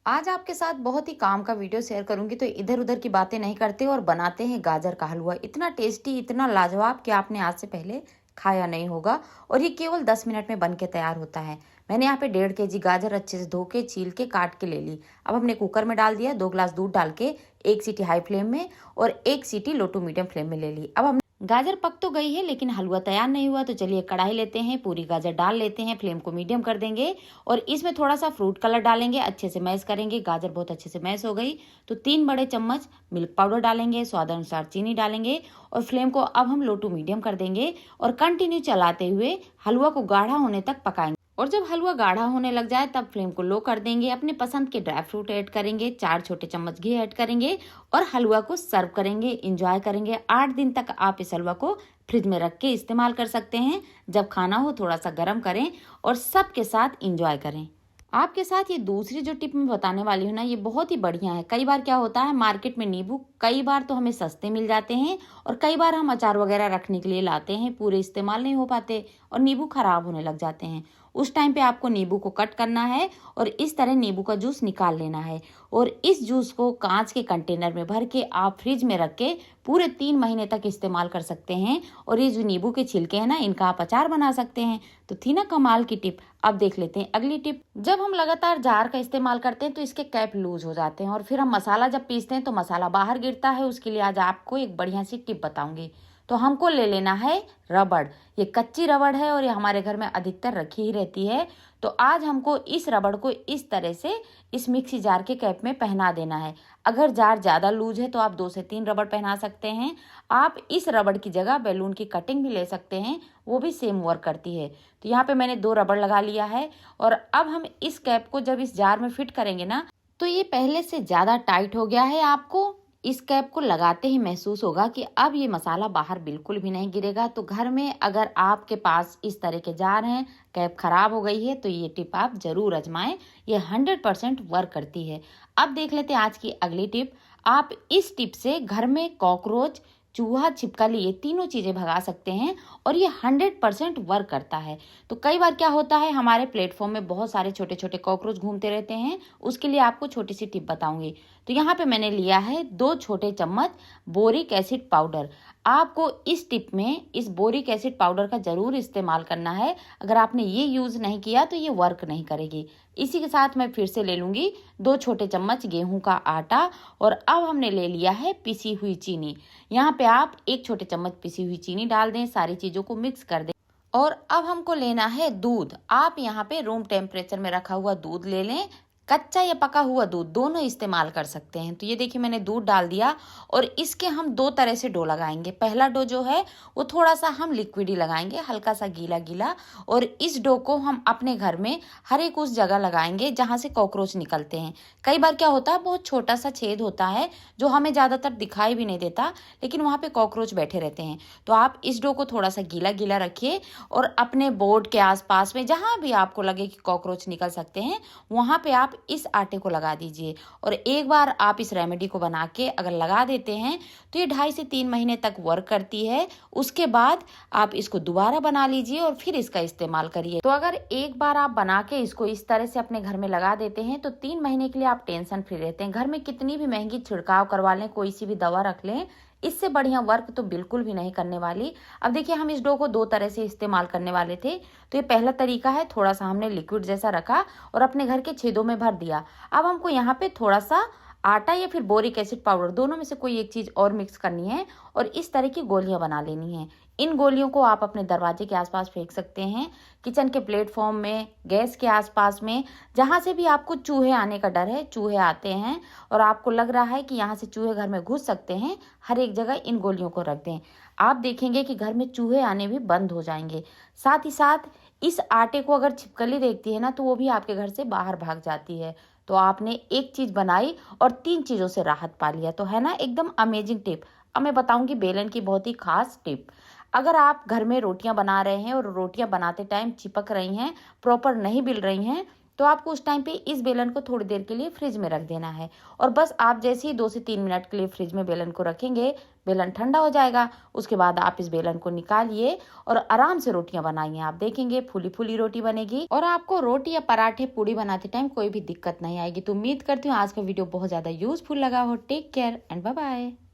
आज आपके साथ बहुत ही काम का वीडियो शेयर करूंगी, तो इधर उधर की बातें नहीं करते और बनाते हैं गाजर का हलवा। इतना टेस्टी, इतना लाजवाब कि आपने आज से पहले खाया नहीं होगा। और ये केवल 10 मिनट में बन के तैयार होता है। मैंने यहाँ पे 1.5 kg गाजर अच्छे से धो के, छील के, काट के ले ली। अब हमने कुकर में डाल दिया, 2 गिलास दूध डाल के 1 सीटी हाई फ्लेम में और 1 सीटी लो टू मीडियम फ्लेम में ले ली। अब हम गाजर पक तो गई है, लेकिन हलवा तैयार नहीं हुआ। तो चलिए कढ़ाई लेते हैं, पूरी गाजर डाल लेते हैं, फ्लेम को मीडियम कर देंगे और इसमें थोड़ा सा फ्रूट कलर डालेंगे, अच्छे से मैश करेंगे। गाजर बहुत अच्छे से मैश हो गई तो 3 बड़े चम्मच मिल्क पाउडर डालेंगे, स्वाद अनुसार चीनी डालेंगे और फ्लेम को अब हम लो टू मीडियम कर देंगे और कंटिन्यू चलाते हुए हलवा को गाढ़ा होने तक पकाएंगे। और जब हलवा गाढ़ा होने लग जाए तब फ्लेम को लो कर देंगे। अपने पसंद के ड्राई फ्रूट ऐड करेंगे, 4 छोटे चम्मच घी ऐड करेंगे और हलवा को सर्व करेंगे, इंजॉय करेंगे। 8 दिन तक आप इस हलवा को फ्रिज में रख के इस्तेमाल कर सकते हैं। जब खाना हो थोड़ा सा गर्म करें और सबके साथ इंजॉय करें। आपके साथ ये दूसरी जो टिप मैं बताने वाली हूँ ना, ये बहुत ही बढ़िया है। कई बार क्या होता है, मार्केट में नींबू कई बार तो हमें सस्ते मिल जाते हैं और कई बार हम अचार वगैरह रखने के लिए लाते हैं, पूरे इस्तेमाल नहीं हो पाते और नींबू खराब होने लग जाते हैं। उस टाइम पे आपको नींबू को कट करना है और इस तरह नींबू का जूस निकाल लेना है और इस जूस को कांच के कंटेनर में भर के आप फ्रिज में रख के पूरे 3 महीने तक इस्तेमाल कर सकते हैं। और ये जो नींबू के छिलके हैं ना, इनका आप अचार बना सकते हैं। तो थी ना कमाल की टिप। अब देख लेते हैं अगली टिप। जब हम लगातार जार का इस्तेमाल करते हैं तो इसके कैप लूज हो जाते हैं और फिर हम मसाला जब पीसते हैं तो मसाला बाहर गिरता है। उसके लिए आज आपको एक बढ़िया सी टिप बताऊंगी। तो हमको ले लेना है रबड़। ये कच्ची रबड़ है और ये हमारे घर में अधिकतर रखी ही रहती है। तो आज हमको इस रबड़ को इस तरह से इस मिक्सी जार के कैप में पहना देना है। अगर जार ज़्यादा लूज है तो आप 2 से 3 रबड़ पहना सकते हैं। आप इस रबड़ की जगह बैलून की कटिंग भी ले सकते हैं, वो भी सेम वर्क करती है। तो यहाँ पे मैंने 2 रबड़ लगा लिया है और अब हम इस कैप को जब इस जार में फिट करेंगे ना, तो ये पहले से ज़्यादा टाइट हो गया है। आपको इस कैप को लगाते ही महसूस होगा कि अब ये मसाला बाहर बिल्कुल भी नहीं गिरेगा। तो घर में अगर आपके पास इस तरह के जार हैं, कैप खराब हो गई है, तो ये टिप आप जरूर आजमाएं। ये 100% वर्क करती है। अब देख लेते हैं आज की अगली टिप। आप इस टिप से घर में कॉकरोच, चूहा, छिपकली, ये तीनों चीजें भगा सकते हैं और ये 100% वर्क करता है। तो कई बार क्या होता है, हमारे प्लेटफॉर्म में बहुत सारे छोटे छोटे कॉकरोच घूमते रहते हैं। उसके लिए आपको छोटी सी टिप बताऊंगी। तो यहाँ पे मैंने लिया है 2 छोटे चम्मच बोरिक एसिड पाउडर। आपको इस टिप में इस बोरिक एसिड पाउडर का जरूर इस्तेमाल करना है। अगर आपने ये यूज नहीं किया तो ये वर्क नहीं करेगी। इसी के साथ मैं फिर से ले लूंगी 2 छोटे चम्मच गेहूं का आटा और अब हमने ले लिया है पिसी हुई चीनी। यहाँ पे आप 1 छोटे चम्मच पिसी हुई चीनी डाल दें, सारी चीजों को मिक्स कर दें। और अब हमको लेना है दूध। आप यहाँ पे रूम टेम्परेचर में रखा हुआ दूध ले लें, कच्चा या पका हुआ दूध दोनों इस्तेमाल कर सकते हैं। तो ये देखिए मैंने दूध डाल दिया और इसके हम 2 तरह से डो लगाएंगे। पहला डो जो है वो थोड़ा सा हम लिक्विड ही लगाएंगे, हल्का सा गीला गीला। और इस डो को हम अपने घर में हर एक उस जगह लगाएंगे जहां से कॉकरोच निकलते हैं। कई बार क्या होता है, बहुत छोटा सा छेद होता है जो हमें ज्यादातर दिखाई भी नहीं देता, लेकिन वहां पे कॉकरोच बैठे रहते हैं। तो आप इस डो को थोड़ा सा गीला गीला रखिए और अपने बोर्ड के आसपास में जहां भी आपको लगे कि कॉकरोच निकल सकते हैं, वहां पे आप इस आटे को लगा दीजिए। और एक बार आप इस रेमेडी को बना के अगर लगा देते हैं तो ये 2.5 से 3 महीने तक वर्क करती है। उसके बाद आप इसको दोबारा बना लीजिए और फिर इसका इस्तेमाल करिए। तो अगर एक बार आप बना के इसको इस तरह से अपने घर में लगा देते हैं तो 3 महीने के लिए आप टेंशन फ्री रहते हैं। घर में कितनी भी महंगी छिड़काव करवा लें, कोई सी भी दवा रख लें, इससे बढ़िया वर्क तो बिल्कुल भी नहीं करने वाली। अब देखिए हम इस डो को 2 तरह से इस्तेमाल करने वाले थे। तो ये पहला तरीका है, थोड़ा सा हमने लिक्विड जैसा रखा और अपने घर के छेदों में भर दिया। अब हमको यहाँ पे थोड़ा सा आटा या फिर बोरिक एसिड पाउडर, दोनों में से कोई एक चीज और मिक्स करनी है और इस तरह की गोलियां बना लेनी है। इन गोलियों को आप अपने दरवाजे के आसपास फेंक सकते हैं, किचन के प्लेटफॉर्म में, गैस के आसपास में, जहां से भी आपको चूहे आने का डर है, चूहे आते हैं और आपको लग रहा है कि यहाँ से चूहे घर में घुस सकते हैं, हर एक जगह इन गोलियों को रख दें। आप देखेंगे कि घर में चूहे आने भी बंद हो जाएंगे। साथ ही साथ इस आटे को अगर छिपकली देखती है ना, तो वो भी आपके घर से बाहर भाग जाती है। तो आपने एक चीज बनाई और 3 चीजों से राहत पा लिया। तो है ना एकदम अमेजिंग टिप। अब मैं बताऊंगी बेलन की बहुत ही खास टिप। अगर आप घर में रोटियां बना रहे हैं और रोटियां बनाते टाइम चिपक रही हैं, प्रॉपर नहीं बिल रही हैं, तो आपको उस टाइम पे इस बेलन को थोड़ी देर के लिए फ्रिज में रख देना है। और बस आप जैसे ही 2 से 3 मिनट के लिए फ्रिज में बेलन को रखेंगे, बेलन ठंडा हो जाएगा। उसके बाद आप इस बेलन को निकालिए और आराम से रोटियां बनाइए। आप देखेंगे फूली फूली रोटी बनेगी और आपको रोटी या पराठे पूड़ी बनाते टाइम कोई भी दिक्कत नहीं आएगी। तो उम्मीद करती हूँ आज का वीडियो बहुत ज्यादा यूजफुल लगा हो। Take care and bye bye.